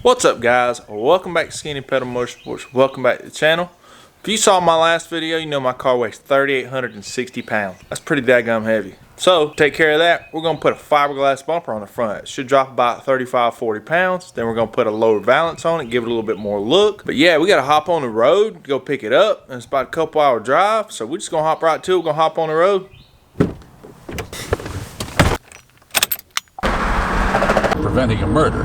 What's up, guys? Welcome back to Skinny Pedal Motorsports. Welcome back to the channel. If you saw my last video, you know my car weighs 3,860 pounds. That's pretty daggum heavy. So, to take care of that, we're going to put a fiberglass bumper on the front. It should drop about 35-40 pounds. Then we're going to put a lower valance on it, give it a little bit more look. But yeah, we got to hop on the road, go pick it up. And it's about a couple hour drive. So we're just going to hop right to it. We're going to hop on the road. Preventing a murder.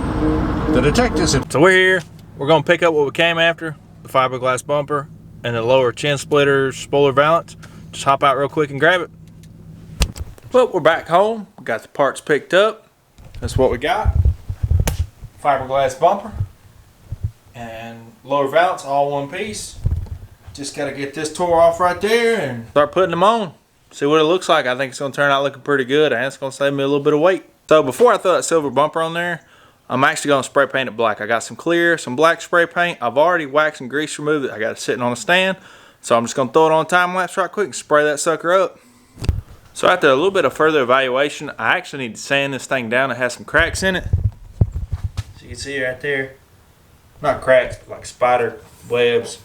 The detectives have... So we're here. We're going to pick up what we came after. The fiberglass bumper and the lower chin splitter spoiler valance. Just hop out real quick and grab it. But we're back home. We got the parts picked up. That's what we got. Fiberglass bumper and lower valance all one piece. Just got to get this tore off right there and start putting them on. See what it looks like. I think it's going to turn out looking pretty good, and it's going to save me a little bit of weight. So before I throw that silver bumper on there, I'm actually going to spray paint it black. I got some clear, some black spray paint. I've already waxed and grease removed it. I got it sitting on a stand. So I'm just going to throw it on time lapse right quick and spray that sucker up. So after a little bit of further evaluation, I actually need to sand this thing down. It has some cracks in it. So you can see right there. Not cracks, but like spider webs.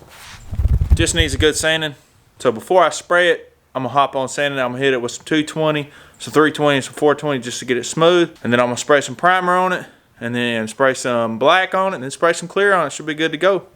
Just needs a good sanding. So before I spray it, I'm going to hop on sanding. I'm going to hit it with some 220, some 320, some 420 just to get it smooth. And then I'm going to spray some primer on it. And then spray some black on it. And then spray some clear on it. Should be good to go.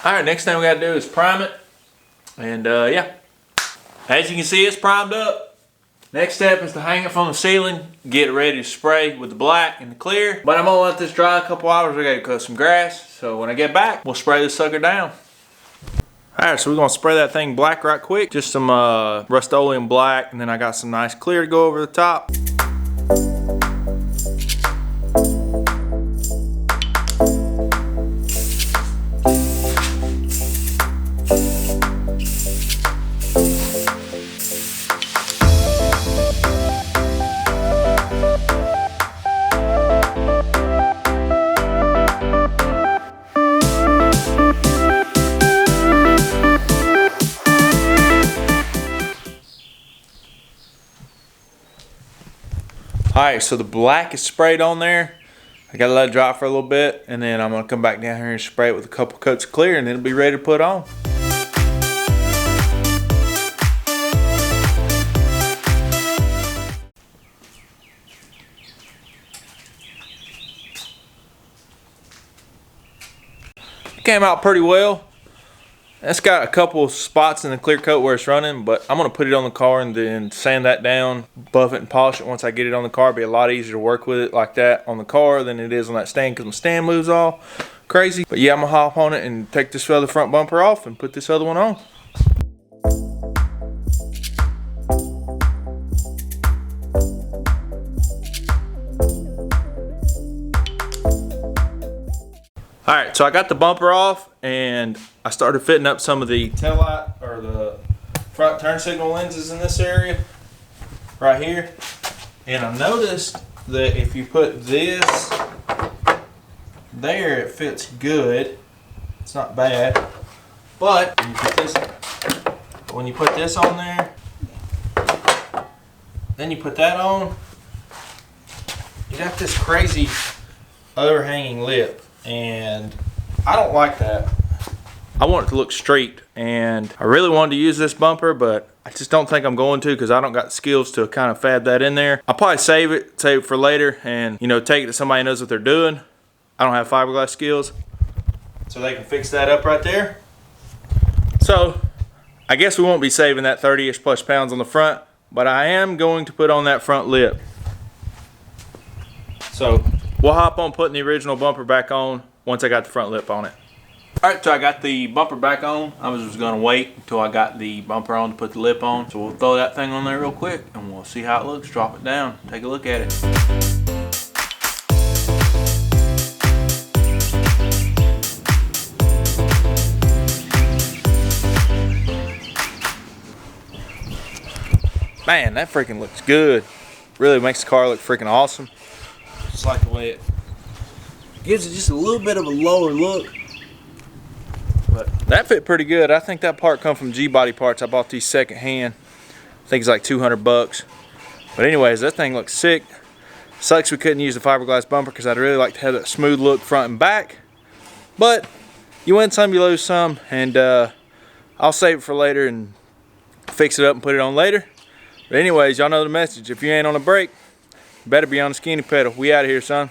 Alright, next thing we got to do is prime it. And yeah. As you can see, it's primed up. Next step is to hang it from the ceiling, get it ready to spray with the black and the clear. But I'm gonna let this dry a couple hours. We gotta cut some grass. So when I get back, we'll spray this sucker down. Alright, so we're gonna spray that thing black right quick. Just some Rust-Oleum black, and then I got some nice clear to go over the top. Alright, so the black is sprayed on there. I gotta let it dry for a little bit, and then I'm gonna come back down here and spray it with a couple coats of clear, and it'll be ready to put on. It came out pretty well. It's got a couple spots in the clear coat where it's running, but I'm going to put it on the car and then sand that down, buff it and polish it once I get it on the car. It'll be a lot easier to work with it like that on the car than it is on that stand, because my stand moves all crazy. But yeah, I'm going to hop on it and take this other front bumper off and put this other one on. Alright, so I got the bumper off and I started fitting up some of the tail light or the front turn signal lenses in this area right here. And I noticed that if you put this there, it fits good. It's not bad. But when you put this on there, then you put that on, you got this crazy overhanging lip. And I don't like that. I want it to look straight, and I really wanted to use this bumper, but I just don't think I'm going to, because I don't got the skills to kind of fab that in there. I'll probably save it for later, and you know, take it to somebody who knows what they're doing. I don't have fiberglass skills, so they can fix that up right there. So I guess we won't be saving that 30-ish plus pounds on the front, but I am going to put on that front lip. So we'll hop on putting the original bumper back on once I got the front lip on it. Alright, so I got the bumper back on. I was just going to wait until I got the bumper on to put the lip on. So we'll throw that thing on there real quick and we'll see how it looks. Drop it down. Take a look at it. Man, that freaking looks good. really makes the car look freaking awesome. Just like the way it gives it just a little bit of a lower look. But that fit pretty good. I think that part come from G-Body Parts. I bought these second hand. I think it's like 200 bucks. But anyways, that thing looks sick. Sucks we couldn't use the fiberglass bumper because I'd really like to have that smooth look front and back. But you win some, you lose some, and I'll save it for later and fix it up and put it on later. But anyways, y'all know the message. If you ain't on the brake, you better be on the skinny pedal. We out of here, son.